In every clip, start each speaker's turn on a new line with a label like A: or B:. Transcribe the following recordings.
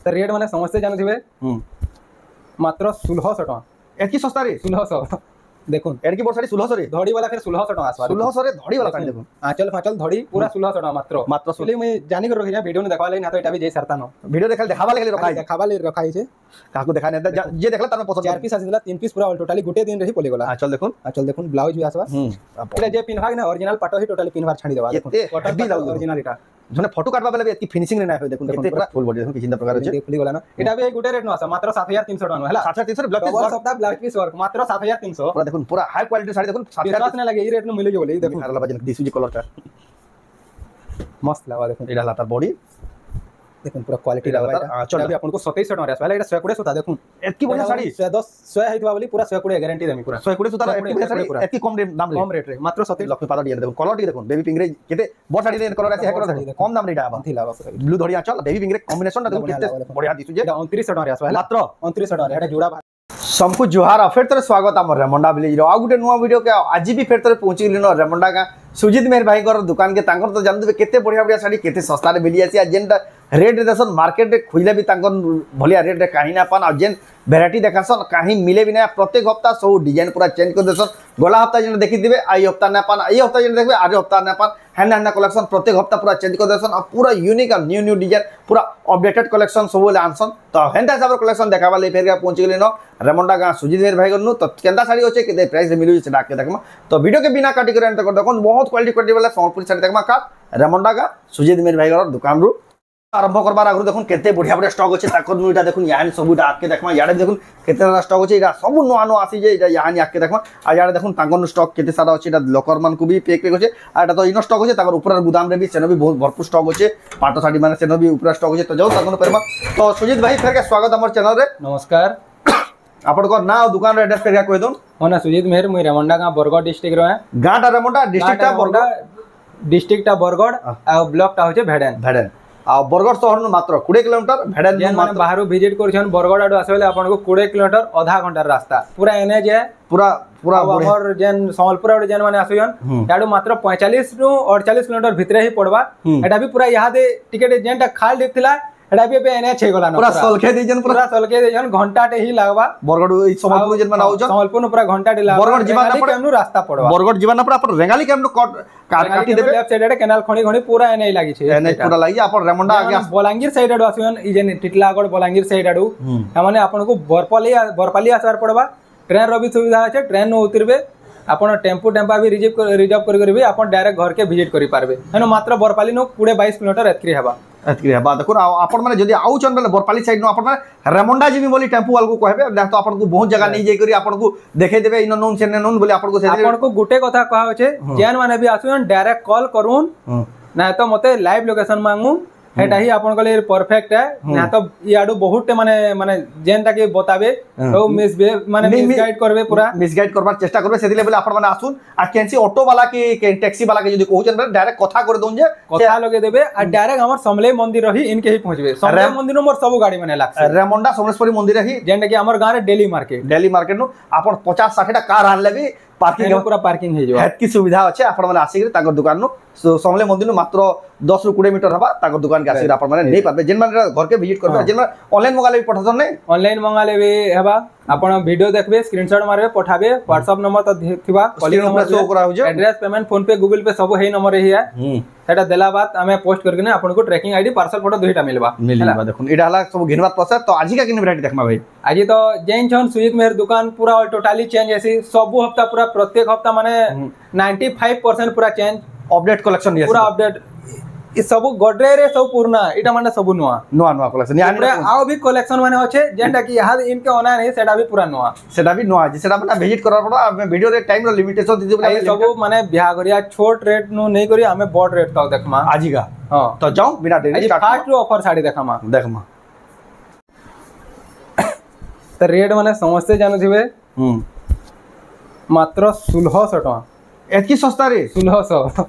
A: तो रेट माने समस्ते जानुथिबे मात्र 1600 टका
B: एतकी सस्ता रे
A: 1600 देखुन
B: एडकी बोर साड़ी 1600 रे
A: धड़ी वाला फिर 1600 टका आसबा
B: 1600 रे धड़ी वाला साड़ी देखुन
A: आंचल फाचल धड़ी पूरा 1600 टका मात्र सोले मैं जानि कर रखिया वीडियो ने देखवा ले ना तो एटा भी जे सरता न
B: वीडियो देखावा ले रखा है काकू देखा ने जे देखला तार में पसंद
A: 4 पीस आसिला 3 पीस पूरा टोटली गुटे दिन रही पले गला आंचल देखुन ब्लाउज भी आसबा एटा जे पिनभाग ना ओरिजिनल पाटो ही टोटली पिनभाग छाडी देबा देखुन कॉटन ओरिजिनल एटा
B: जने फोटो काटबा बेले एती फिनिशिंग रे ना हो देखुन केते पूरा फुल बॉडी देखुन किसिंदा प्रकार छै
A: फुली गला ना एटा भी गुटे रेट न आसा मात्र 7300 टका हला
B: 7300 ब्लाउज पीस
A: सप्ताह ब्लाउज पीस वर्क मात्र 7300
B: पूरा देखुन पूरा हाई क्वालिटी साड़ी देखुन
A: 7000 ने लगे ई रेट न मिले बोले देखुन
B: हरला बजन दिसु जे कलर का
A: मस्त लगा देखुन
B: एडा लाता बॉडी
A: देखुन पूरा क्वालिटी लगा चल अभी आपन को 2700 टका आसबा एटा 100 सुता देखुन
B: एतकी बढ़िया साड़ी
A: 110 100 हेतबा बोली पूरा 100 गारंटी देमी पूरा
B: 100 सुता एतकी बढ़िया साड़ी एतकी कम रेट रे
A: मात्र 27
B: लक्ष्मी पादा डिजाइन देखुन कलर टी देखुन बेबी पिंक रे केते बड़ साड़ी रे कलर आसी है कलर कम दाम रे एटा आबा
A: थिला
B: ब्लू धड़िया चल बेबी पिंक रे कॉम्बिनेशन ना देखुन केते बढ़िया दिसु जे
A: 2900 टका आसबा
B: मात्र
A: 2900 टका एटा जोड़ा
B: सबको जुहार फिर तोरे स्वागत आम रेमंडा विलेज आ गोटे नुआ वीडियो के आज भी फिर तोरे पहुंची गलिन रेमंडा का सुजीत मेहर भाई कर दुकान के तांकर तो जानते केते बढ़िया बढ़िया साड़ी केते सस्ता रे मिली आसी जेनटा रेट देसन मार्केट रे खुजले भी तांकर भलिया रेट रे काहे ना पान आ जेन वैरायटी देखासन काहे मिले भी ना प्रत्येक हफ्ता सब डिजाइन पूरा चेंज कर देसन गला हफ्ता जेन देखि दिबे आई हफ्ता ना पान आई हफ्ता जेन देखबे आज हफ्ता ना पान हैंड हैंड कलेक्शन प्रत्येक हफ्ता पूरा चेंज कर देसन आ पूरा यूनिक और न्यू डिजाइन पूरा अपडेटेड कलेक्शन सब ले आनसन तो हेंता हिसाब कलेक्शन देखाबा ले फेर पहुंच गलिन रेमंडा गां सुजीत मेहर भाई करनु तो केंदा साड़ी होचे केते प्राइस रे मिलु सेटा के देखमा तो वीडियो के बिना काटी करे देखो बहुत क्वालिटी वाला संबलपुरी साड़ी देखमा का रेमंडा का सुजीत मेहर भाई कर दुकान रु आरंभ करबार आगु देखुन केते बढ़िया बढ़िया स्टॉक अछि ताकर नुइटा देखुन यान सबुटा आके देखमा याडे देखुन केते सारा स्टॉक अछि इडा सब नुआ नुआ आसी जे इडा यान आके देखमा आ याडे देखुन ताकर स्टॉक केते सारा अछि इडा लोकर मान को भी पेक अछि आ एटा तो इनो स्टॉक अछि ताकर ऊपर गोदाम रे भी सेनो भी बहुत भरपूर स्टॉक अछि पाटो साड़ी माने सेनो भी ऊपर स्टॉक अछि तो जाओ ताकर परमा तो सुजीत भाई फेर के स्वागत हमर चैनल रे
A: नमस्कार
B: आपन को नाम दुकान रे एड्रेस फेर के कह दोन
A: होना सुजीत मेहर मुई रेमंडा गां बरगड़ डिस्ट्रिक्ट रो है
B: गांटा रेमंडा
A: डिस्ट्रिक्ट बरगड़ आ ब्लॉक टा होचे भेडेन
B: आ बरगड़ शहर नु मात्र 20 किलोमीटर भेडेन
A: जेन माने बाहर विजिट करछन बरगड़ आडो आसबेले आपन को 20 किलोमीटर आधा घंटा रास्ता पूरा एने जे
B: पूरा
A: हमर जेन संबलपुर आडो जेन माने आसुयन याडो मात्र 45 नु 48 किलोमीटर भितरे ही पड़बा एटा भी पूरा यहा दे टिकट जेनटा खाल दिखला एटा भी पे एने छे गला न
B: पूरा सलखे देजन
A: घंटा टे ही लागबा
B: बरगड़ ई संबलपुर जेन बनाउ छ
A: संबलपुर नु पूरा घंटा टे लागबा
B: बरगड़ जीवन ना पड़े
A: रास्ता पड़बा
B: बरगड़ जीवन ना पड़े अपन रेंगाली के हमनु काटी देबे
A: लेफ्ट साइड रे केनाल खणी पूरा एने लागी छे
B: एने पूरा लागी अपन रेमंडा आगे
A: बलांगीर साइड आडो आसुयन ई जेन टिटलागढ़ बलांगीर साइड आडो माने आपन को बरपाली आसार पड़बा ट्रेन रो भी सुविधा আছে ट्रेन नो उतरबे आपण टेम्पो भी रिजर्व कर भी आपण डायरेक्ट घर के विजिट करि पारबे हेनो मात्र बरपाली नो 22 किलोमीटर एतकरी हेबा देखो आपण माने जदी आउचन बेले बरपाली साइड नो आपण माने रेमंडा जिमी बोली टेम्पो वाल को कहबे तो आपण को बहुत जगह नहीं जाई करी आपण को देखे देबे इन नोन से नोन बोली आपण को गुटे कथा कहा होचे जेन माने भी आसुन डायरेक्ट कॉल करून ना तो मते लाइव लोकेशन मांगू एटा ही आपन को परफेक्ट है ना तो याडो बहुत माने जेनटा के बताबे तो मिसगाइड करबे पूरा
B: मिसगाइड करबार चेष्टा करबे सेदिले बोले आपण माने आसुन आ कैंसी ऑटो वाला के टैक्सी वाला के जदी कहउचन डायरेक्ट कथा कर दोन जे
A: कथा लगे देबे आ डायरेक्ट हमर समले मंदिर रही इनके ही पहुंचबे समले मंदिर मोर सब गाड़ी माने लागसे
B: रेमंडा सोमेश्वरी मंदिर रही
A: जेनटा के हमर गां रे डेली मार्केट
B: नो आपण 50 60 टा कार आनले भी पार्किंग
A: पूरा पार्किंग हे जो
B: हेत की सुविधा अछि आपण माने आसी ताकर दुकान नो समले मंदिर नो मात्र 10 रु 20 मीटर हबा ताकर दुकान के आसी आपण माने नै पाबे जेन माने घर के विजिट करबे जेन माने ऑनलाइन मंगाले भी पठासन नै
A: ऑनलाइन मंगाले भी हेबा आपण वीडियो देखबे स्क्रीनशॉट मारबे पठाबे व्हाट्सएप नंबर तो थिबा
B: कॉलिंग नंबर शो करा हो जे
A: एड्रेस पेमेंट फोन पे गूगल पे सब हे नंबर ही है सेटा देला बात हमें पोस्ट करके ने आपण को ट्रैकिंग आईडी पार्सल फोटो दुईटा मिलबा
B: देखुन एडा हला सब घिनबात प्रोसेस तो आज का किन वैरायटी देखमा भाई
A: आज तो जैन छन सुजीत मेहर दुकान पूरा टोटली चेंज ऐसी सब हफ्ता पूरा प्रत्येक हफ्ता माने 95% पूरा चेंज
B: अपडेट कलेक्शन
A: पूरा अपडेट ई सब गडरे रे सब पूर्णा इटा माने सब नुआ
B: कलेक्शन
A: यानी आउ भी कलेक्शन माने होचे जेंटा कि यहा इनके ओना नहीं सेटा भी पूरा नुआ
B: जे सेटा माने विजिट करबा पड़ो आ वीडियो रे टाइम रो लिमिटेशन दि
A: बोले सब माने बिहा करिया छोट रेट नु नहीं करी हमें बड़ रेट तक देखमा
B: आजी का
A: हां
B: तो जाओ बिना देरी
A: स्टार्ट फास्ट रो ऑफर साड़ी देखमा तो रेट माने समझते जानुथिबे मात्र 1600 टका
B: एतकी सस्ता रे
A: 1600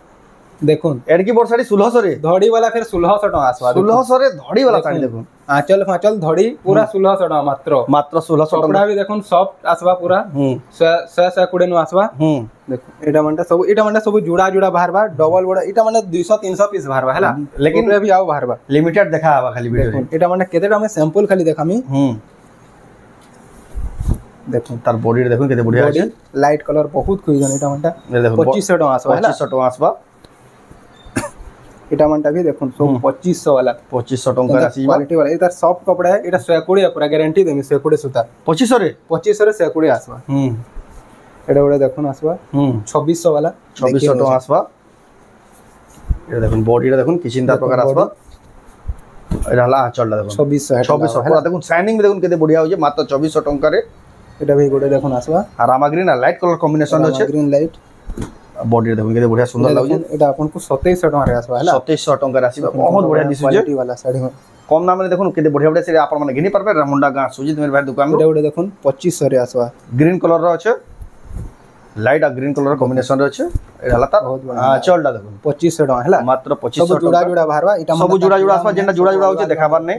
A: देखुन
B: एडकी बोर्ड साड़ी 1600 रे
A: धड़ी वाला फिर 1600 टका आसवा
B: 1600 रे धड़ी वाला साड़ी देखुन
A: आंचल फांचल धड़ी पूरा 1600 टका मात्र
B: मात्र 1600
A: कपड़ा भी देखुन सॉफ्ट आसवा पूरा 100 कोड़े नु आसवा देखो एटा माने सब जुड़ा जुड़ा बाहरबा डबल बड़ा एटा माने 200 300 पीस बाहरबा हैला लेकिन भी आउ बाहरबा
B: लिमिटेड देखा आबा खाली वीडियो रे
A: एटा माने केतेटा में सैंपल खाली देखामी देखो
B: तार बॉडी रे देखो केते बढ़िया अछि
A: लाइट कलर बहुत खुई जन एटा मानटा 2500 टका आसवा
B: 2500 टका आसबा
A: एटा मानटा भी देखो सब 2500 वाला
B: 2500 टका आसीबा
A: क्वालिटी वाला एटा सॉफ्ट कपड़ा है एटा 100 पूरा गारंटी देमी 100 सूता
B: 2500 रे
A: 100 आसवा एटा बडे देखो आसवा 2600 वाला
B: 2600 टका आसबा एटा देखो बॉडी रे देखो किसिंदा प्रकार आसबा एटा हला चलला देखो 2600 पूरा देखो शाइनिंग देखो केते बढ़िया हो जे मात्र 2400 टका रे
A: एटा भी गोटे देखो आसवा
B: रामा ग्रीन लाइट कलर कॉम्बिनेशन अछि
A: ग्रीन लाइट
B: बॉडी देखो केते बढ़िया सुंदर लागो
A: एटा आपन को 2700 टका रे आसवा हला
B: 2700 टका रे आसीबा बहुत बढ़िया दिसु जे
A: वाला साड़ी में
B: कम दाम रे देखो केते बढ़िया बढ़िया से आपन माने घिनी परबे रामुंडा गां सुजीत मेरे भाई दुकान
A: एटा गोटे देखो 2500 रे आसवा
B: ग्रीन कलर रो अछि लाइट आ ग्रीन कलर कॉम्बिनेशन रो अछि एटा हला ता चलडा देखो 2500
A: टका हला
B: मात्र 2500
A: सब जुड़ा जुड़ा बाहरबा एटा
B: सब जुड़ा जुड़ा आसबा जेना जुड़ा जुड़ा होचे देखाबार नै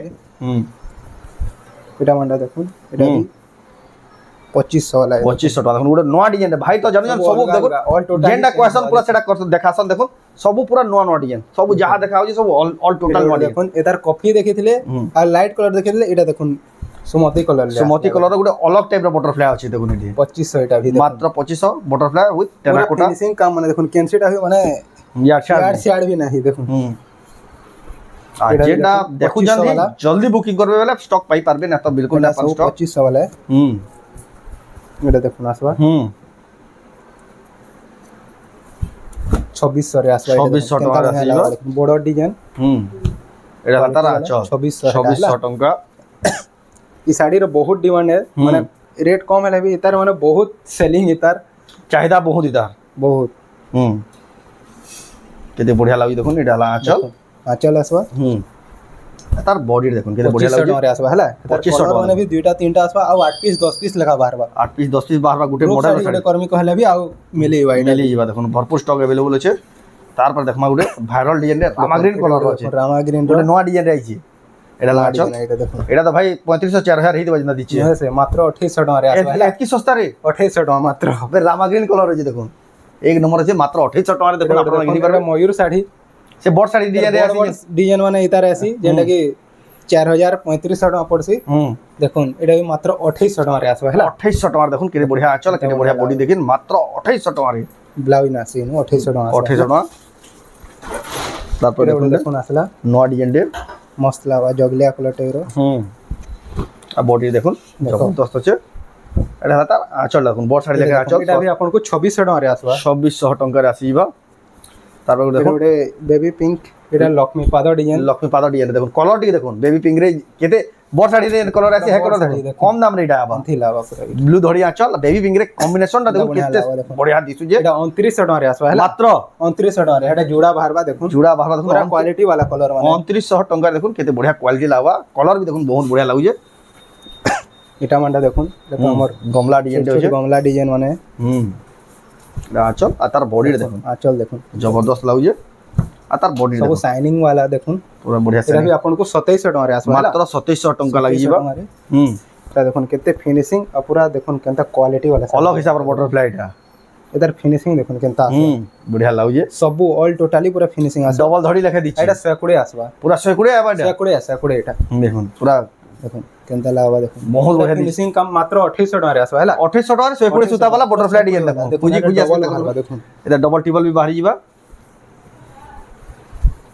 A: एटा मंडा देखो एटा भी 2500 वाला
B: 2500 टका देखो नवा डिजाइन भाई तो जान सब देखो जेंडा क्वेश्चन पूरा सेटा कर देखासन देखो सब पूरा नवा डिजाइन सब जहा देखाउ जे सब ऑल टोटल नवा
A: देखो एतार कॉफी देखिथिले आ लाइट कलर देखिथिले एटा देखो सुमति कलर
B: गुटे अलग टाइप रो बटरफ्लाई अछि देखो निदि
A: 2500 एटा भी
B: मात्र 2500 बटरफ्लाई विथ टेराकोटा
A: फिनिशिंग काम माने देखो कैंसिटा भी माने यार भी नहीं देखो
B: आ जेना देखु जल्दी बुकिंग करबे वाला स्टॉक पाई पारबे ना तो बिल्कुल ना स्टॉक
A: 2500 वाला है एटा देखो आसवा 2600 रे आसवा
B: 2600 टका आसीबा
A: बॉर्डर डिजाइन
B: एटा तारा 2600 टका
A: ई साड़ी रो बहुत डिमांड है माने रेट कम है भी इतार माने बहुत सेलिंग इतार
B: चाहिदा बहुत इतार
A: बहुत
B: केते बढ़िया लागि देखो एटा ला
A: आंचल आसवा
B: तार बॉडी देखो केते बढ़िया लागि
A: 2500 आसवा हला 2500 माने भी दुईटा तीनटा आसवा आ 8 पीस 10 पीस लगा बाहरबा
B: 8 पीस 10 पीस बाहरबा गुटे मॉडल
A: साड़ी कर्मी कहले भी आ मिली वाइड
B: मिली जीवा देखो भरपूर स्टॉक अवेलेबल अछि तार पर देखमा गुटे वायरल डिजाइन रे रामा ग्रीन कलर रो अछि
A: रामा ग्रीन
B: रो नवा डिजाइन रे आइछि एटा ला एटा तो भाई 3500 4000 हित बजना दिछि
A: से मात्र 2800 टका रे आसवा
B: एतकी सस्ता रे
A: 2800 टका मात्र
B: बे रामा ग्रीन कलर अछि देखो एक नंबर अछि मात्र 2800 टका रे देखो आपण घिनी परबे
A: मयूर साड़ी
B: से बोर्ड साड़ी डिजाइन रे आसी
A: डिजाइन माने इतार आसी जेंटा कि 4035 टका पड़सी देखुन एटा भी मात्र 2800 टका रे आसवा हला
B: 2800 टका देखुन केते बढ़िया आचल केते बढ़िया बॉडी देखिन मात्र 2800 टका रे
A: ब्लाउज नासी 2800 टका
B: 2800 टका तापर
A: देखुन आसला
B: नवा डिजाइन रे
A: मस्त लावा जगलिया कलर टेरो
B: आ बॉडी देखुन जबरदस्त अछि एटा हता आचल देखुन बोर्ड साड़ी लेके आचल
A: एटा भी आपन को 2600 टका रे आसवा
B: 2600 टका रे आसीबा तापर देखो
A: बेबी पिंक एटा लक्ष्मी पाद डिजाइन
B: देखो कलर टी देखो बेबी पिंक रे केते बोर्ड साड़ी रे कलर आसी है कलर देखो कम दाम रे एटा आबा
A: थिलावा पूरा
B: ब्लू धड़ी आचल बेबी पिंक रे कॉम्बिनेशन ता देखो केते बढ़िया दिसु जे
A: एटा 2900 टका रे आसवा हला मात्र 2900 टका रे एटा जोड़ा बाहरबा देखो पूरा क्वालिटी वाला कलर माने
B: 2900 टका देखो केते बढ़िया क्वालिटी लावा कलर भी देखो बहुत बढ़िया लागु जे
A: एटा मानटा देखो हमर
B: गमला डिजाइन दे छै
A: गमला डिजाइन माने
B: आचल आ तार बॉडी देखो
A: आचल देखो
B: जबरदस्त लागु जे आ तार बॉडी
A: सब शाइनिंग वाला देखो
B: पूरा बढ़िया
A: एटा भी आपन को 2700 टका रे आसवा
B: मात्र 2700 टका लागि जीवा
A: एटा देखो केते फिनिशिंग आ पूरा देखो केनता क्वालिटी वाला
B: अलग हिसाब रे बटरफ्लाई एटा
A: एदार फिनिशिंग देखो केनता
B: बढ़िया लागु जे
A: सब ऑल टोटली पूरा फिनिशिंग आसवा
B: डबल धड़ी लेखे दिछि
A: एटा 100 आसवा
B: पूरा 100 आबा
A: 100 एटा
B: देखो पूरा
A: देखो केनता लागबा देखो
B: बहुत बढ़िया
A: फिनिशिंग कम मात्र 2800 टका रे आसवा हला
B: 2800 टका रे 100 सूता वाला बटरफ्लाई डिजाइन देखो पूजी पूजी आसवा
A: देखो
B: एटा डबल टेबल भी बाहरी जीवा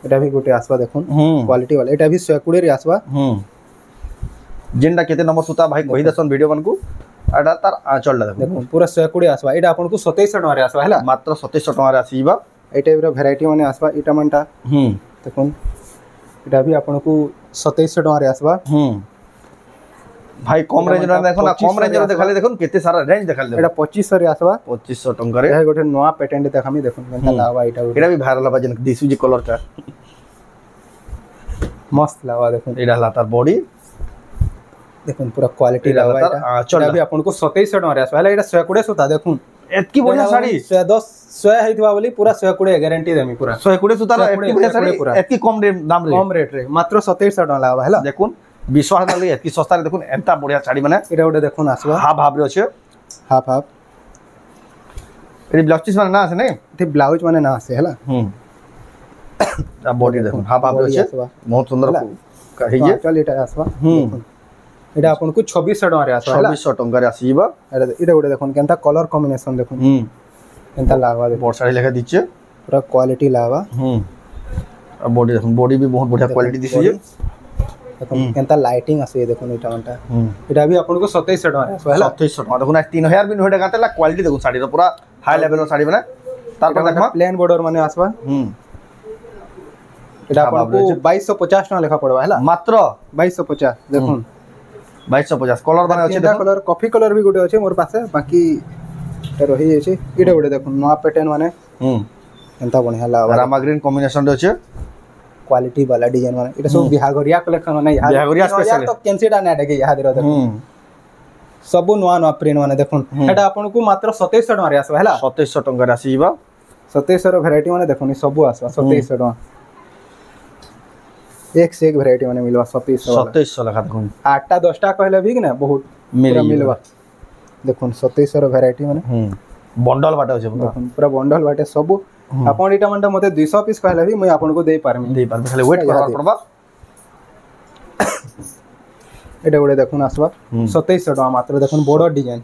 A: एटा भी गोटे आसवा देखो क्वालिटी वाला एटा भी 100 रे आसवा
B: जेंडा केते नंबर सूता भाई कहि दसन वीडियो मन को एटा तार आचल
A: देखो पूरा 100 आसवा एटा आपन को 2700 टका रे आसवा हला
B: मात्र 2700 टका रे आसीबा
A: ए टाइप रो वैरायटी माने आसवा एटा मानटा देखो एटा भी आपन को 2700 टका रे आसवा भाई कम रेंज रे देखो ना कम रेंज रे देखाले देखो केते सारा रेंज देखाले एटा 2500 रे आसवा
B: 2500 टका रे
A: ए गोटे नवा पैटर्न देखामी देखो केनता लावा
B: एटा भी भाइरल बा जन दिसु जे कलर का
A: मस्त लावा देखो
B: एटा ला तार बॉडी
A: देखो पूरा क्वालिटी लावा एटा भी आपन को 2700 टका रे आसवा एटा 100 सूता देखो
B: एतकी बढ़िया साड़ी
A: 110 100 ହେଇଥିବା ବୋଲି ପୁରା 120 ଗ୍ୟାରେଣ୍ଟି ଦେମି ପୁରା
B: 120 सुतार एतकी बढ़िया साड़ी एतकी कम दाम रे
A: कम रेट रे मात्र 2700 टका लागबा हैला
B: देखुन विश्वास ना लगे एतकी सस्ता रे देखुन एंता बढ़िया साड़ी माने
A: एटा गोटे देखुन आसबा
B: हाफ हाफ रे अछि
A: हाफ हाफ
B: एरी ब्लाउज पीस माने ना आसे नै
A: एते ब्लाउज माने ना आसे हैला
B: आ बॉडी देखुन हाफ हाफ रे अछि बहुत सुंदर कहिए
A: चल एटा आसबा एटा आपन को 2600 टका रे आसबा हैला
B: 2600 टका रे आसीबा
A: एटा गोटे देखुन केनता कलर कॉम्बिनेशन देखुन केनता लागबा देखुन
B: बोर्ड साड़ी लेखा दिचे
A: पूरा क्वालिटी लागबा
B: आ बॉडी देखुन बॉडी भी बहुत बढ़िया क्वालिटी दिसी जे
A: देखुन केनता लाइटिंग आसे देखुन एटा मनटा एटा भी आपन को 2700 टका रे आसबा हैला
B: 2700 टका देखुन 3000 भी नोटा गातेला क्वालिटी देखुन साड़ी रो पूरा हाई लेवल रो साड़ी बना तार पर देखमा
A: प्लेन बॉर्डर माने आसबा एटा आपन को 2250 टका लेखा पड़बा हैला मात्र 2250 देखुन
B: 2250 कलर बने अछि
A: देखो कलर कॉफी कलर भी गोटे अछि मोर पासे बाकी रही अछि एटा गोटे देखुन नवा पैटर्न माने एंता बढ़िया लागबा
B: रामा ग्रीन कॉम्बिनेशन रे अछि
A: क्वालिटी वाला डिजाइन माने एटा सब बिहागरिया कलेक्शन माने
B: बिहागरिया स्पेशल
A: तो कैंसिडा ना देखे याद रो देखुन सब नवा नवा प्रिंट माने देखुन एटा आपन को मात्र 2700 टका रे आसबा हैला
B: 2700 टका रे आसीबा
A: 2700 रो वैरायटी माने देखुन सब आसबा 2700 टका एक से एक वैरायटी माने मिलवा 2700
B: लगा देखुन
A: 8टा 10टा कहले भी कि ना बहुत मिलवा देखुन 2700 रो वैरायटी माने
B: बंडल बाटे अछि
A: देखुन पूरा बंडल बाटे सब आपन एटा माने मते 200 पीस कहले भी मैं आपन को दे पारमी
B: खाली वेट करबा पड़बा
A: एटा गोटे देखुन आसबा 2700 टका मात्र देखुन बॉर्डर डिजाइन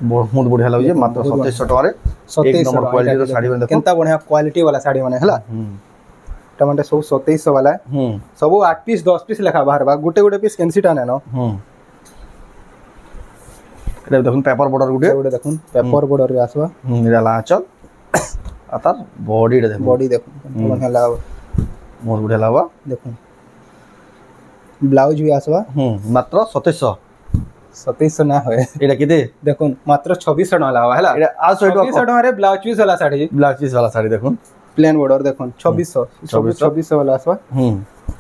B: बहुत बढ़िया लागै मात्र 2700 टका रे
A: 2700
B: नंबर क्वालिटी रो साड़ी बन देखो
A: केनता बढ़िया क्वालिटी वाला साड़ी माने हला टमाटर सब 2700 वाला सब 8 पीस 10 पीस लेखा बाहर बा गुटे गुटे पीस कैंसिटा ने न
B: एटा देखुन पेपर बॉर्डर गुटे
A: देखुन पेपर बॉर्डर रे आसबा
B: एटा लाचल आतार बॉडी रे देखो
A: बॉडी देखो बढ़िया लागबा
B: बहुत बढ़िया लागबा
A: देखो ब्लाउज भी आसबा
B: मात्र 2700
A: ना होए
B: एटा किते
A: देखुन मात्र 2600 टका लागबा हैला
B: एटा आ 2600
A: टका रे ब्लाउज पीस वाला साड़ी
B: देखुन
A: प्लेन बॉर्डर देखुन 2600 वाला आसबा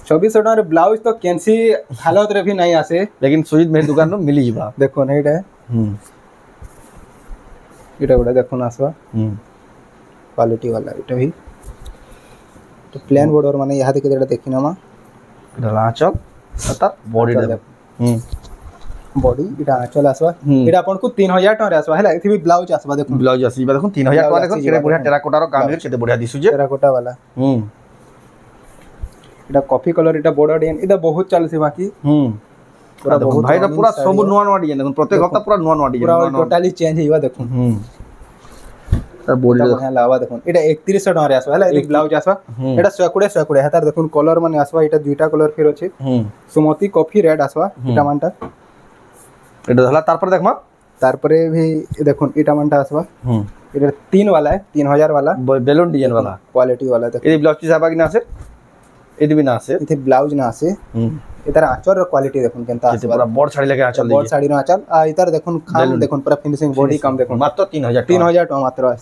A: 2600 टका रे ब्लाउज तो कैंसी हालत रे भी नहीं आसे
B: लेकिन सुजीत मेरी दुकान में मिली जीवा
A: देखुन एटा एटा गोटे देखुन आसबा क्वालिटी वाला एटा भी तो प्लेन बॉर्डर माने यहा देखे एटा देखिना मा
B: एटा लाचल अता बॉडी
A: बॉडी एटा आंचल आसबा एटा अपन को 3000 टका रे आसबा हैला एथि भी ब्लाउज आसबा देखुन
B: ब्लाउज आसीबा देखुन 3000 टका देखुन केते बढ़िया टेराकोटा रो काम केते बढ़िया दिसु जे
A: टेराकोटा वाला एटा कॉफी कलर एटा बॉर्डर डिजाइन एटा बहुत चलसी बाकी
B: पूरा बहुत भाई पूरा सब नवा नवा डिजाइन देखुन प्रत्येक हफ्ता पूरा नवा नवा डिजाइन
A: पूरा टोटली चेंज होइबा देखुन
B: तर बॉडी
A: बढ़िया लागबा देखुन एटा 3100 टका रे आसबा हैला एक ब्लाउज आसबा एटा 120 हेतार देखुन कलर माने आसबा एटा दुईटा कलर फिर अछि सुमति कॉफी रेड आसबा एटा मानटा
B: एटा धला तार पर देखमा
A: तार पर भी देखुन एटा मानटा आसबा एटा 3 वाला है 3000 वाला
B: बेलून डिजाइन वाला
A: क्वालिटी वाला देखो
B: एदी ब्लाउज की साबा कि ना से एदी भी ना से
A: इथे ब्लाउज ना से इधर आंचल रो क्वालिटी देखुन केनता आसबा
B: पूरा बॉर्ड साड़ी लेके आंचल
A: बॉर्ड साड़ी रो आंचल आ इधर देखुन खाम देखुन पूरा फिनिशिंग बॉडी काम देखुन
B: मात्र 3000
A: टका मात्र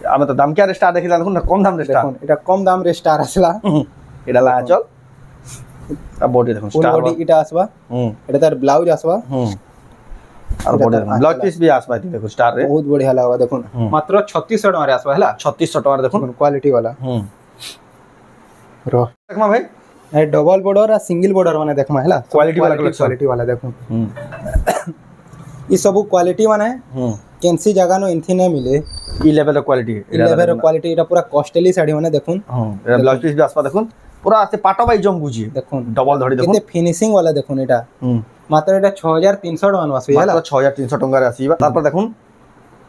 B: आमे तो दाम क्या रे स्टार देखिला देखुन कम दाम रे स्टार
A: देखुन एटा कम दाम रे स्टार आसला
B: एटा ला आंचल आ बॉडी देखुन स्टार
A: बॉडी इटा आसबा एटा तार ब्लाउज आसबा
B: और बॉडी ब्लाउज पीस भी आसबा देखो स्टार रे
A: बहुत बढ़िया लागबा देखुन मात्र 3600 टका रे आसबा हैला
B: 3600 टका देखुन
A: क्वालिटी वाला रो
B: देखमा भाई
A: ए डबल बॉर्डर आ सिंगल बॉर्डर माने देखमा हैला क्वालिटी वाला देखुन ई सब क्वालिटी माने कैंसी जगह नो इनथि ने मिले
B: ई लेवल क्वालिटी
A: एटा पूरा कॉस्टली साड़ी माने देखुन
B: एटा ब्लाउज पीस भी आसबा देखुन पूरा आसे पाटो बाई जम बुझी
A: देखुन
B: डबल धड़ी देखुन
A: केते फिनिशिंग वाला देखुन एटा मात्र एटा 6300 टका आसबा हैला
B: मात्र 6300 टका रे आसीबा तार पर देखुन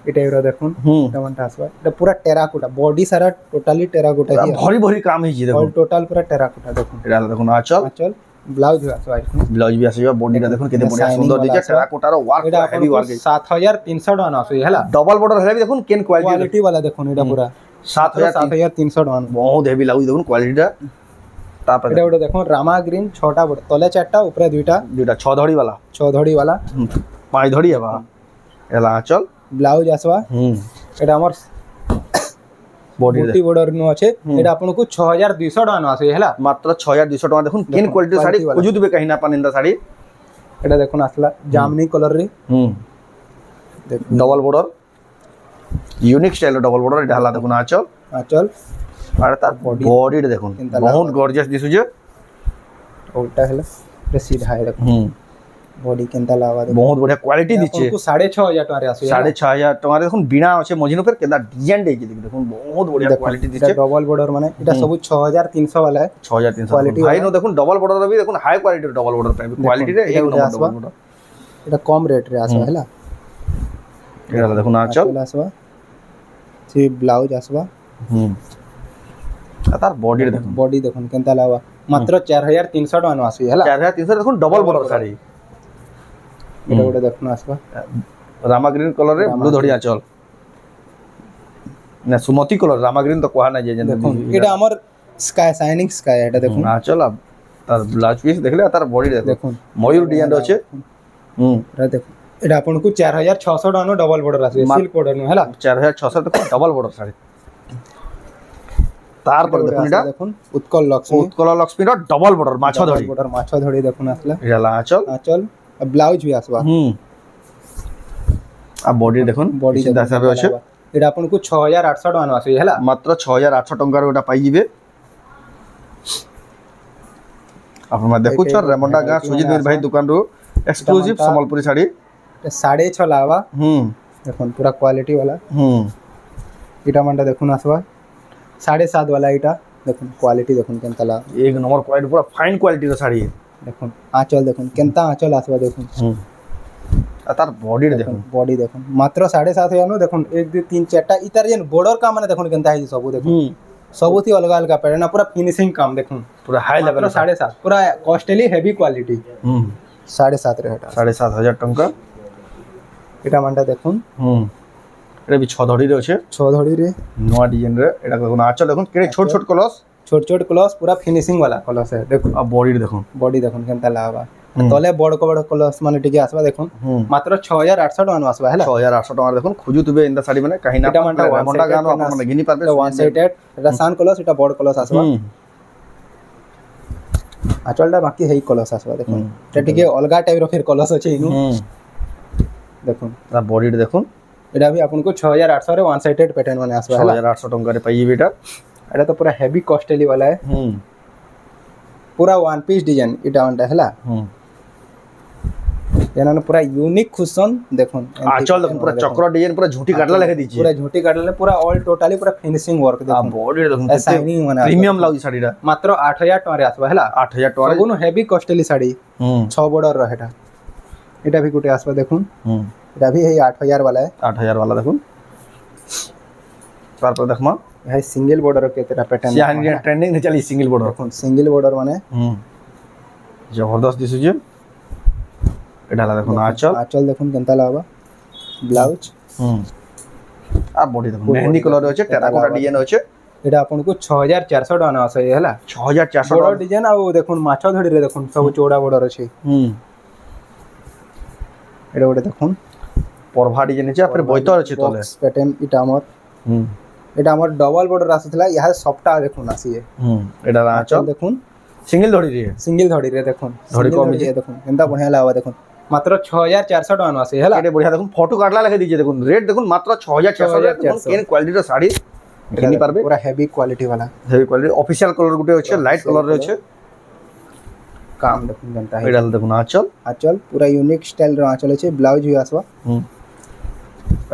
A: एटा एरो देखुन टमाटा आसबा एटा पूरा टेराकोटा बॉडी सारा टोटली टेराकोटा ही
B: भरी भरी काम है जी देखो
A: टोटल पूरा टेराकोटा देखुन
B: एटा देखुन आंचल
A: ब्लाउज आसबा
B: ब्लाउज भी आसीबा बॉडी दा देखुन केते बढ़िया सुंदर दिजे टेराकोटा रो वर्क हेवी वर्क
A: 7300 टका आसबा हैला
B: डबल बॉर्डर हेला भी देखुन केन
A: क्वालिटी वाला देखुन एटा पूरा 7300 टका
B: बहुत हेवी लागु देखुन क्वालिटी दा तापर
A: एटा ओटा देखो रामा ग्रीन 6टा बॉर्डर तले 4टा ऊपर 2टा
B: 6 धड़ी वाला
A: 6 धड़ी वाला
B: 5 धड़ी है बा एला आंचल
A: ब्लाउज आसबा एटा हमर बॉडी बॉर्डर नो আছে এটা आपन को 6200 टका न आसे हैला
B: मात्र 6200 टका देखुन केन क्वालिटी साड़ी उजुद बे कहिना पानिंदा साड़ी
A: এটা দেখুন আসলা জামনি কলর রে দেখুন
B: double border unique style double border এটা হলা দেখুন আঁচল
A: আঁচল
B: আর তার বডি দেখুন বহুত গর্জিয়াস দিশুছে
A: ওটা হলো এটা সিধা है দেখুন বডি কেনতা লাवा দেখুন
B: বহুত বড়িয়া কোয়ালিটি দিচ্ছে
A: 6500 টাকা রে আসে
B: 6500 টাকা দেখুন বিনা আছে মজিনো ফের কেনতা ডিজাইন দেইছে দেখুন বহুত বড়িয়া কোয়ালিটি দিচ্ছে
A: ডবল বর্ডর মানে এটা সব 6300 वाला है
B: 6300 কোয়ালিটি ভাই নো দেখুন ডবল বর্ডর রে দেখুন হাই কোয়ালিটির ডবল বর্ডর পাইবে কোয়ালিটি রে এক নম্বর ডবল বর্ডর
A: এটা কম রেট রে আসবে হলা
B: এটা দেখুন আঁচল
A: আসবা সি ব্লাউজ আসবা
B: তার বডি দেখুন
A: বডি দেখুন কেনতা লাवा মাত্র 4300 টাকা নো আসবে হলা
B: 4300 দেখুন ডবল বর্ডর শাড়ি
A: এটা ওটা দেখুন আসবা
B: রামা গ্রিন কলর রে ব্লু ধড়ি আঁচল না সুমতি কলর রামা গ্রিন তো কোয়া না যে
A: দেখুন এটা আমার স্কাই শাইনিং স্কাই এটা দেখুন
B: আঁচল তার ব্লাউজ পিস দেখলে তার বডি দেখুন ময়ূর ডিজাইন আছে
A: এটা দেখুন এটা आपनको 4600 টাকা নো ডবল বর্ডর আসবে সিল্ক বর্ডর নো হলা
B: 4600 দেখুন ডবল বর্ডর শাড়ি তারপর দেখুন এটা
A: দেখুন উৎকল লক্ষ্মী
B: র ডবল বর্ডর মাছ ধড়ি
A: দেখুন আসলে
B: এটা আঁচল
A: আঁচল আর ব্লাউজ भी আসবা
B: আর বডি দেখুন
A: বডি
B: হিসাবে আছে
A: এটা आपनको 6800 টাকা নো আসবে হলা
B: মাত্র 6800 টাকার ওটা পাই যাবে আপনারা দেখুছ রেমন্ডা গা সুজিত মির ভাই দোকান রো এক্সক্লুসিভ সম্বলপুরি শাড়ি
A: 6.5 লাवा দেখুন পুরা কোয়ালিটি वाला এটা মানটা দেখুন আসবা 7.5 वाला এটা দেখুন কোয়ালিটি দেখুন কেনতা লা
B: এক নম্বর কোয়ালিটি পুরা ফাইন কোয়ালিটির শাড়ি
A: দেখুন আঁচল দেখুন কেনতা আঁচল আসবা দেখুন
B: আর তার বডি দেখুন
A: মাত্র 7.5 নো দেখুন 1 2 3 4টা ইতার যেন বর্ডর কাম মানে দেখুন কেনতা হইছে সব দেখুন सबुती अलग अलग पैटर्न ना पूरा फिनिशिंग काम देखूं
B: पूरा हाई लेवल
A: 7.5 पूरा कॉस्टली हेवी क्वालिटी 7.5 रे हटा
B: 7500 টাকা
A: এটা মানটা দেখুন
B: এটা বি 6 ধড়ি রে আছে
A: 6 ধড়ি রে
B: নয়া ডিজাইন রে এটা দেখুন আঁচল দেখুন কেড়ে ছোট ছোট কলস
A: छोट क्लॉस पूरा फिनिशिंग वाला क्लॉस है देखो
B: अब बॉडी देखुन
A: केनता लावा तले बड़ क्लॉस माने टिके आसबा देखुन मात्र 6800 टका आसबा हैला
B: 6800 टका देखुन खुजु तुबे इंदा साड़ी माने कहीं ना रेमंडा गानो आपन माने गिनी पारबे
A: वन साइडेड এটা সান ক্লস এটা বড় ক্লস আসবা আচলটা বাকি হেই ক্লস আসবা দেখুন এটা টিকে অলগা টাইপ র ফির ক্লস আছে ইনু দেখুন
B: তা বডি দেখুন
A: এটা भी आपनको 6800 रे वन साइडेड पैटर्न माने আসবা हैला
B: 6800 टका रे पाइबे এটা
A: এটা তো পুরা হেভি কস্টলি वाला है पूरा वन पीस डिजाइन এটা ওনটা हैला এনানে পুরা ইউনিক খুশন দেখুন
B: আঁচল দেখুন পুরা চক্র ডিজাইন পুরা ঝুটি কাটলা লেখা দিছি
A: পুরা ঝুটি কাটলে পুরা অল টোটালি পুরা ফিনিশিং ওয়ার্ক দেখুন
B: বডি দেখুন
A: শাইনিং মানে
B: প্রিমিয়াম লাউজি শাড়িটা
A: মাত্র 8000 টাকা রে আসবা हैला
B: 8000 টাকা
A: কোনো হেভি কস্টলি শাড়ি 6 বর্ডর রহেটা এটা भी গুটে আসবা দেখুন এটা भी এই 8000 वाला है
B: 8000 वाला দেখুন তারপর দেখমা
A: है सिंगल बॉर्डर के तेरा पैटर्न
B: यहाँ ट्रेंडिंग ने चली सिंगल बॉर्डर
A: देखो सिंगल बॉर्डर माने
B: जबरदस्त दिसु जे एडाला देखो आंचल
A: आंचल देखो केनता लावा ब्लाउज
B: आ बॉडी देखो मेहंदी कलर होचे टेराकोटा डिजाइन होचे
A: एटा आपनको 6400 टका आसे हैला
B: 6400
A: बॉर्डर डिजाइन आ देखो माछा धड़ी रे देखो सब चौड़ा बॉर्डर अछि एटा ओटे देखो
B: परभा डिजाइन छै फिर बोइतर अछि तले
A: पैटर्न इटा हमर এটা আমার ডবল বর্ডর আসিতলা ইহা সবটা দেখুন আসিয়ে
B: এটা আঁচল
A: দেখুন
B: সিঙ্গেল ধড়ি রে
A: দেখুন ধড়ি কম দিয়ে দেখুন কেনতা বঢ়িয়া লাগা দেখুন মাত্র 6400 টাকা আসে হেলা
B: এটা বঢ়িয়া দেখুন ফটো কাটলা লেখা দিছে দেখুন রেট দেখুন মাত্র 6400 দেখুন কেন কোয়ালিটির শাড়ি কিনি পারবে
A: পুরা হেভি কোয়ালিটি वाला
B: হেভি কোয়ালিটি অফিশিয়াল কালার গুটে আছে লাইট কালার রে আছে
A: কাম দেখুন কেনতা
B: এটা দেখুন আঁচল
A: পুরা ইউনিক স্টাইল র আঁচল আছে ব্লাউজ भी আসবা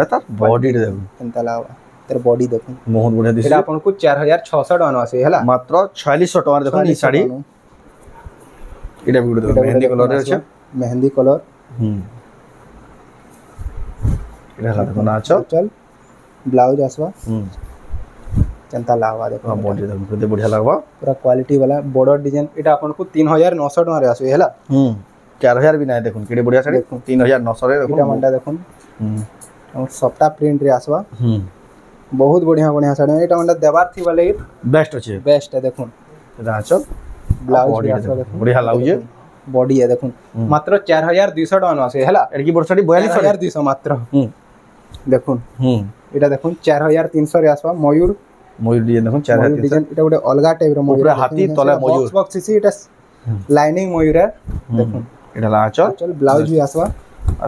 B: এটা বডি দেখুন
A: কেনতা লাগা तर बॉडी देखो
B: बहुत बढ़िया दिस
A: এটা आपनको 4600 টাকা আছে হেলা
B: মাত্র 4600 টাকা দেখুন এই শাড়ি এটা ভিডিও দেখুন মেহেন্দি কালার আছে
A: মেহেন্দি কালার
B: এটা দেখুন আঁচল
A: ব্লাউজ আসবা কেনতা লাগবা দেখো
B: বডি দেখুন কেতে बढ़िया লাগবা
A: पूरा क्वालिटी वाला बॉर्डर डिजाइन এটা आपनको 3900 টাকা রে আছে হেলা
B: 4000 भी নাই দেখুন কেতে बढ़िया শাড়ি 3900 রে দেখুন
A: এটা মানটা দেখুন और सप्ता प्रिंट रे आसवा बहुत बढ़िया बढ़िया साड़ी এটা মানে দেবার থি वाले
B: बेस्ट আছে
A: बेस्ट है देखो
B: এটা আঁচল
A: ব্লাউজ
B: बढ़िया লাউজে
A: বডি है देखो मात्र 4200 টাকা আছে হেলা
B: এর কি বড় শাড়ি
A: 42200 মাত্র দেখুন এটা দেখুন 4300 রে আসবা ময়ূর
B: ডিজাইন দেখুন 4000
A: ডিজাইন এটা ওটা অলগা টাইপ র ময়ূর
B: পুরো হাতি তলে ময়ূর
A: বক্স সিসি এটা লাইনিং ময়ূর है দেখুন
B: এটা হলো আঁচল
A: আঁচল ব্লাউজ বি আসবা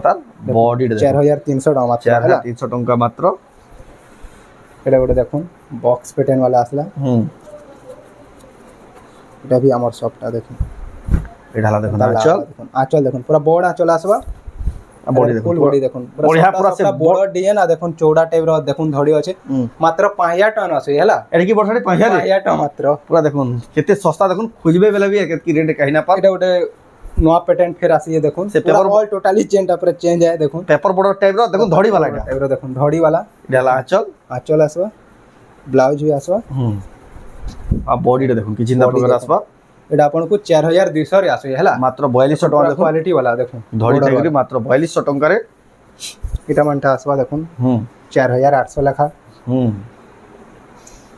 B: তার বডি
A: 4300 টাকা মাত্র
B: 4300 টঙ্কা মাত্র
A: এটা গোটে দেখুন বক্স প্যাটার্ন वाला আসলা এটা भी আমার সবটা দেখুন
B: এটা হলো দেখুন আঁচল
A: আঁচল দেখুন পুরো বড় আঁচল আসবা
B: বডি দেখুন
A: ফুল বডি দেখুন
B: বড়িয়া পুরা সে
A: বড় ডিজাইন আর দেখুন চৌড়া টাইপ র দেখুন ধড়ি আছে মাত্র 5000 টাকা আছে হেলা
B: এটা কি বড় 5000
A: টাকা মাত্র
B: পুরা দেখুন কেতে সস্তা দেখুন খুঁজবে বেলা भी কি রেট কহি না পা
A: এটা গোটে নয়া প্যাটার্ন ফের আসি দেখুন
B: से पेपर
A: ऑल टोटली चेंज पर चेंज है देखुन
B: पेपर बॉर्डर टाइप रो देखुन धड़ी वाला
A: टाइप रो देखुन धड़ी वाला
B: এটা হলো আঁচল
A: आंचल आसवा ब्लाउज भी आसवा
B: आ बॉडी रे देखुन কি চিন্তা প্রকার আসবা
A: এটা आपन को 4200 রে আসে হেলা
B: মাত্র 4200 টাকা দেখুন
A: क्वालिटी वाला देखुन
B: ধড়ি টাইপ মাত্র 4200 টাকা রে
A: এটা মানটা আসবা দেখুন 4800 লেখা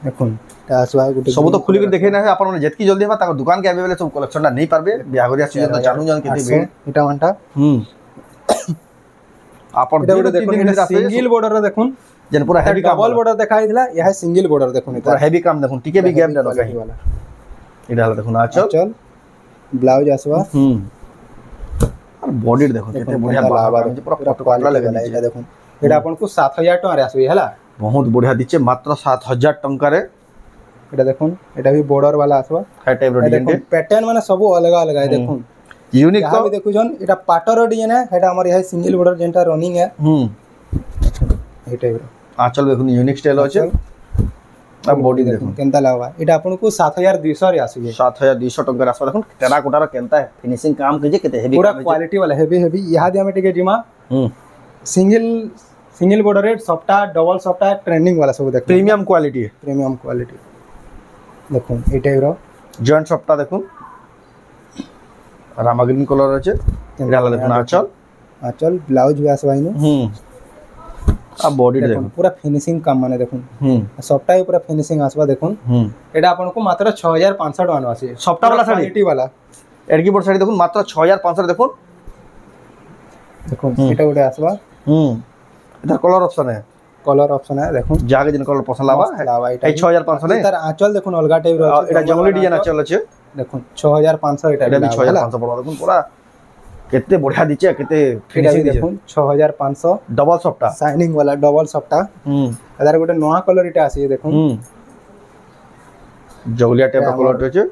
A: দেখুন এটা আসবা গুটি
B: सब तो खुली कर देखे ना अपन ने जतकी जल्दी हवा ताको दुकान के अवेलेबल सब कलेक्शन ना नहीं पारबे बिहागरिया सीजन तो जानू जान केते भीड़
A: এটা মানটা
B: अपन
A: এটা গুলো দেখুন এটা সিঙ্গেল বর্ডার দেখুন
B: जन पूरा हेवी काम
A: डबल बॉर्डर दिखाई दिला यह सिंगल बॉर्डर देखुन
B: पूरा हेवी काम देखुन टिके भी गैप डालो कहीं
A: वाला
B: এটা হলো দেখুন আঁচল
A: चल ब्लाउज आसवा
B: और बॉडी देखो केते बढ़िया बाबा पूरा पटवाला लगे
A: এটা দেখুন এটা आपन को 7000 টাকা রে আসবে হেলা
B: बहुत बढ़िया दिचे मात्र 7000 टंका रे
A: এটা দেখুন এটা भी बॉर्डर वाला आसवा
B: हाई टाइप रो डिजाइन के
A: पैटर्न माने सब अलग अलग है देखुन
B: यूनिक
A: तो भी देखु जन এটা पाटर डिजाइन है এটা हमर यह सिंगल बॉर्डर जेंटा रनिंग है এই টাইপ रो
B: आंचल देखुन यूनिक स्टाइल আছে अब बॉडी देखुन
A: केनता लागवा এটা आपन को 7200 रे आसीबे
B: 7200 टंका आसवा देखुन टेरा कोटार केनता है फिनिशिंग काम कीजिए केते हेवी
A: पूरा क्वालिटी वाला हेवी हेवी यहा दे हमें टिके जिमा सिंगल बॉर्डर रेट सॉफ्टा डबल सॉफ्टा ट्रेंडिंग वाला सब देख
B: प्रीमियम क्वालिटी
A: प्रीमियम क्वालिटी দেখুন এই টাইপ র
B: জয়েন্ট সবটা দেখুন রামা গ্রিন কালার আছে এটা হলো দেখুন আঁচল
A: আঁচল ব্লাউজ भी आसवा इनु
B: अब बॉडी देखুন
A: पूरा फिनिशिंग काम माने देखुन सॉफ्टा ही पूरा फिनिशिंग आसवा देखुन এটা आपन को मात्र 6500 টাকা আছে
B: सॉफ्टा वाला साड़ी
A: क्वालिटी वाला
B: एडकी बोर्ड साड़ी देखुन मात्र 6500 देखुन
A: দেখুন এটা ওটা আসবা
B: इधर कलर ऑप्शन है
A: कलर ऑप्शन है देखुन
B: जाके जिन कलर पसंद लावा ए 6500 ने
A: तार आंचल देखुन अलगा टाइप रो
B: এটা জঙ্গলি ডিজাইন আঁচল আছে
A: দেখুন 6500 এটা
B: এটা भी 6500 পড়া দেখুন পুরা কেতে বঢ়িয়া দিছে কেতে ফিনিশিং
A: দেখুন 6500
B: डबल सॉफ्टा
A: শাইনিং वाला डबल सॉफ्टा এদার গোটে নয়া কলর এটা আছে দেখুন
B: জগলিয়া টাইপ কলর আছে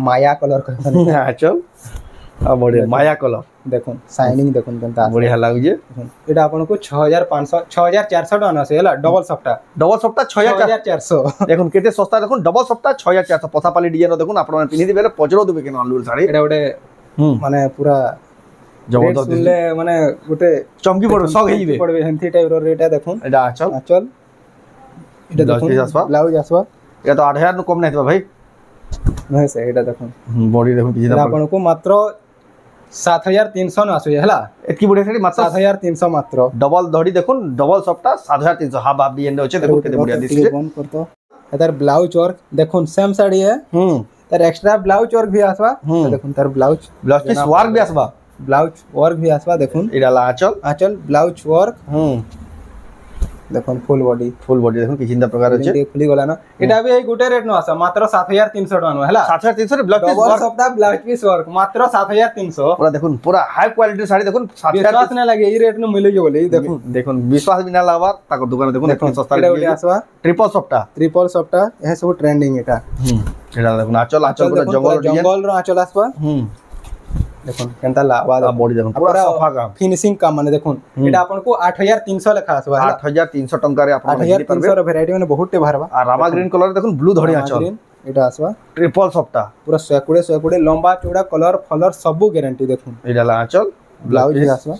A: মায়া কলর कहन
B: আঁচল आ बढ़िया माया कलर
A: দেখুন শাইনিং দেখুন কেনতা
B: बढ़िया लागुजे
A: এটা आपन को 6500 6400 টাকা আছে হেলা डबल सॉफ्टा
B: 6400 দেখুন কেতে সস্তা দেখুন डबल सॉफ्टा 6400 পছাপালি ডিজাইন দেখুন আপনারা পিনি দিবেলে পজরো দিবে কেন আলুর শাড়ি
A: এটা ওটে মানে পুরা
B: জবরদস্ত
A: শুনলে মানে গোটে
B: চমকি পড়বে সগ হইবে
A: পড়বে হেনথি টাইপ র রেটা দেখুন
B: এটা আঁচল
A: আঁচল এটা দেখুন ব্লাউজ আসবা
B: এটা তো 8000 নু কম নাই দিবা ভাই
A: नहीं से এটা দেখুন
B: বডি দেখুন কি
A: এটা आपन को मात्र 7300 न आसो हेला
B: এতকি বড়িয়া শাড়ি মাত্র
A: 7300 মাত্র
B: डबल धड़ी देखुन डबल सॉफ्टा 7300 हाफ हाफ डिजाइन আছে দেখুন কেতে বড়িয়া দিছে
A: बंद करतो এটার ব্লাউজ ওয়ার্ক দেখুন সেম শাড়ি है তার এক্সট্রা ব্লাউজ ওয়ার্ক भी आसवा দেখুন তার ব্লাউজ
B: পিস ওয়ার্ক भी आसबा
A: ব্লাউজ ওয়ার্ক भी आसवा দেখুন
B: এটা লা আঁচল
A: আঁচল ব্লাউজ ওয়ার্ক দেখুন ফুল বডি
B: দেখুন কি চিন্তা প্রকার আছে
A: খুলি গলা না এটা भी এই গুটে রেট ন আছে মাত্র 7300 টাকা ন হেলা
B: 7300 রে ব্লাউজ পিস
A: ডবল সফটা ব্লাউজ পিস ওয়ার্ক মাত্র 7300
B: পুরা দেখুন পুরা হাই কোয়ালিটির শাড়ি দেখুন
A: विश्वास না লাগে এই রেট ন মিলে যে বলে দেখুন
B: দেখুন বিশ্বাস বিনা লাগাবার তাকো দোকানে দেখুন একদম সস্তা
A: এটা ওটা আসবা
B: ট্রিপল সফটা
A: এহে সব ট্রেন্ডিং এটা
B: এটা দেখুন আঁচল পুরা
A: জঙ্গল র আঁচল আসবা দেখুন কেনতা লাবা
B: বডি দেখুন পুরা সফা কাম
A: ফিনিশিং কাম মানে দেখুন এটা आपन को 8300 লেখা আসবা
B: 8300 টাকা রে আপন
A: 8300 র ভ্যারাইটি মানে বহুততে ভারবা
B: আর রামা গ্রিন কালার দেখুন ব্লু ধড়ি আঁচল
A: এটা আসবা
B: ট্রিপল সফটা
A: পুরা 100 লম্বা চৌড়া কলর ফলর সবু গ্যারান্টি দেখুন
B: এটা লা আঁচল
A: ব্লাউজ भी আসবা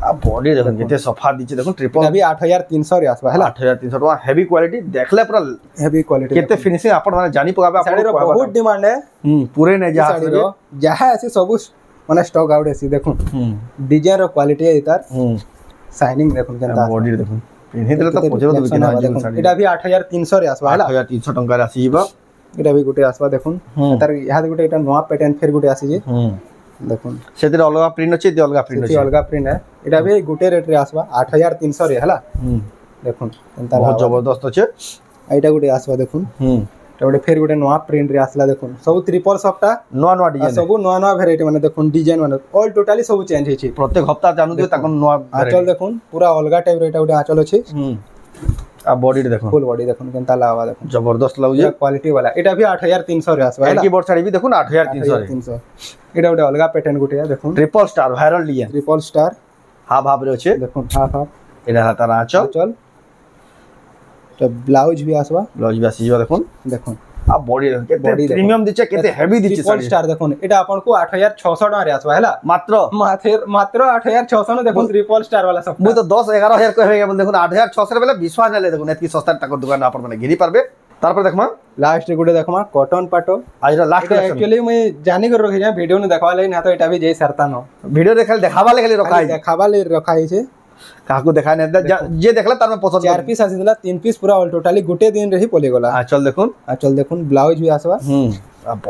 B: आ बॉडी देखুন কেতে সফা দিছে দেখুন ট্রিপল
A: এটা भी 8300 রে আসবা হেলা
B: 8300 টাকা হেভি কোয়ালিটি দেখলে পুরা
A: হেভি কোয়ালিটি
B: কেতে ফিনিশিং আপন মানে জানি পগাবে আপন
A: শাড়ির বহুত ডিমান্ড है
B: पूरे ने जा
A: শাড়ির যাহা আছে সবু মানে স্টক আউট আছে দেখুন ডিজাইন র কোয়ালিটি এটার শাইনিং দেখুন কেনতা
B: বডি দেখুন পিনি দিলে তো পজরো দিবে কিনা
A: এটা भी 8300 রে আসবা হেলা
B: 8300 টাকা রে আসিবা
A: এটা भी গুটে আসবা দেখুন তার ইহাদ গুটে এটা নয়া প্যাটার্ন ফের গুটে আসি দেখুন
B: সেতির অলগা প্রিন্ট আছে তে অলগা প্রিন্ট আছে
A: অলগা প্রিন্ট है এটা भी গুটে রেট রে আসবা 8300 রে হেলা দেখুন কেনতা
B: বহুত জবরদস্ত আছে
A: এইটা গুটে আসবা দেখুন गोटे फेर गोटे नुआ प्रिंट रे आसला देखुन सब ट्रिपल सफ्टा
B: नुआ नुआ डिजाइन
A: सब नुआ नुआ भेराइटी माने देखुन डिजाइन माने ऑल टोटली सब चेंज हेछि
B: प्रत्येक हफ्ता जानू जे ताकन नुआ
A: आंचल देखुन पूरा अलगा टाइप रे एटा गोटे आंचल अछि
B: आ बॉडी देखो
A: फुल बॉडी देखुन केनता लावा देखुन
B: जबरदस्त लागु
A: क्वालिटी वाला एटा भी 8300 रे आसबा
B: की बोर्ड साड़ी भी देखुन 8300
A: एटा गोटे अलगा पैटर्न गोटे देखुन
B: triple star viral design
A: triple star
B: half half रे अछि
A: देखुन हाफ हाफ
B: एटा हाता आंचल
A: चल तो ब्लाउज भी आसबा
B: ब्लाउज भी आसी देखुन
A: देखुन
B: आ बॉडी केते प्रीमियम दिचे केते हेवी दिचे
A: ट्रिपल स्टार देखुन एटा आपन को 8600 टका रे आसबा हैला
B: मात्र
A: मात्र 8600 न देखुन ट्रिपल स्टार वाला सब
B: मु तो 10 11000 कहबे देखुन 8600 रे बेले विश्वास नाले देखुन एतकी सस्ता तक दुकान आपन माने घिनी पारबे तार पर देखमा
A: लास्ट गुडे देखमा कॉटन पाटो
B: आज लास्ट
A: एक्चुअली मैं जानि कर रखि जा वीडियो न देखवा ले ना तो एटा भी जई सरता न
B: वीडियो देखाल देखावा ले खाली रखा है
A: देखावा ले रखा है छे
B: काकू देखा ने जे देखला तार में पसंद
A: 4 पीस आसीला 3 पीस पूरा ऑल टोटली गुटे दिन रही पोले गला
B: चल देखुन
A: ब्लाउज भी आसबा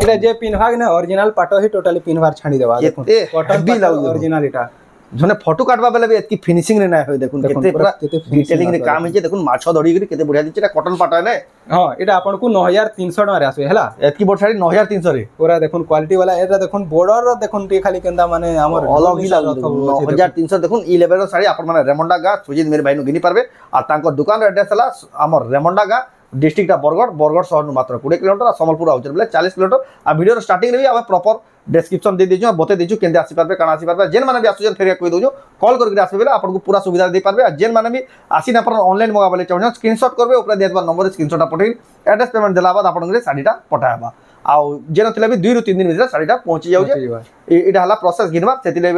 A: एटा जे पिनभाग ने ओरिजिनल पाटो ही टोटली पिनभार छाडी देबा देखुन कॉटन भी ओरिजिनल एटा
B: जने फोटो काटबा बेले भी एतकी फिनिशिंग रे ना होय देखुन केते पूरा डिटेलिंग रे काम है जे देखुन माछो दड़ी करी केते बढ़िया दिचे कॉटन पाटो है ने हां
A: एटा आपन को 9300 टका रे आसो हैला
B: एतकी बोट साड़ी 9300 रे
A: पूरा देखुन क्वालिटी वाला एटा देखुन बॉर्डर देखुन टी खाली केंदा माने हमर
B: अलग ही लागो 9300 देखुन ई लेवल रो साड़ी आपन माने रेमंडा गा सुजीत मेरे भाई नु गिनी पारबे आ तांको दुकान रे एड्रेस हला हमर रेमंडा गा डिस्ट्रिक्ट बरगढ़ शहर मात्र 20 किलोमीटर आ संबलपुर आउचर बेले 40 किलोमीटर आ वीडियो स्टार्टिंग रे भी हम प्रॉपर डिस्क्रिप्शन दे दिजो बते दिजो केंदे आसी पारबे काना आसी पारबे जेन माने भी आसुजन फेरिया कहि दोजो कॉल करके आसबे बेले आपन को पूरा सुविधा दे पारबे आ जेन माने भी आसी ना पर ऑनलाइन मंगाबले चाहन स्क्रीनशॉट करबे ऊपर देतबा नंबर स्क्रीनशॉट पठेई एड्रेस पेमेंट देला बाद आपन के साडीटा पठायबा आ जेन थिला भी 2 रु 3 दिन भीतर साडीटा पहुंची जाउ जे एटा हला प्रोसेस गिनबा सेतिले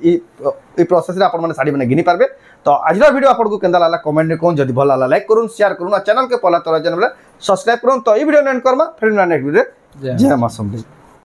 B: ई प्रोसेस रे आपन माने साडी माने गिनी पारबे तो आज वीडियो आपन को केंदा लाला कमेंट में कोन जदी भला लाइक करून शेयर करून चैनल के पहला तोरा चैनल सब्सक्राइब करून तो ई वीडियो एंड करमा फिर नेक्स्ट वीडियो जय मां समझ।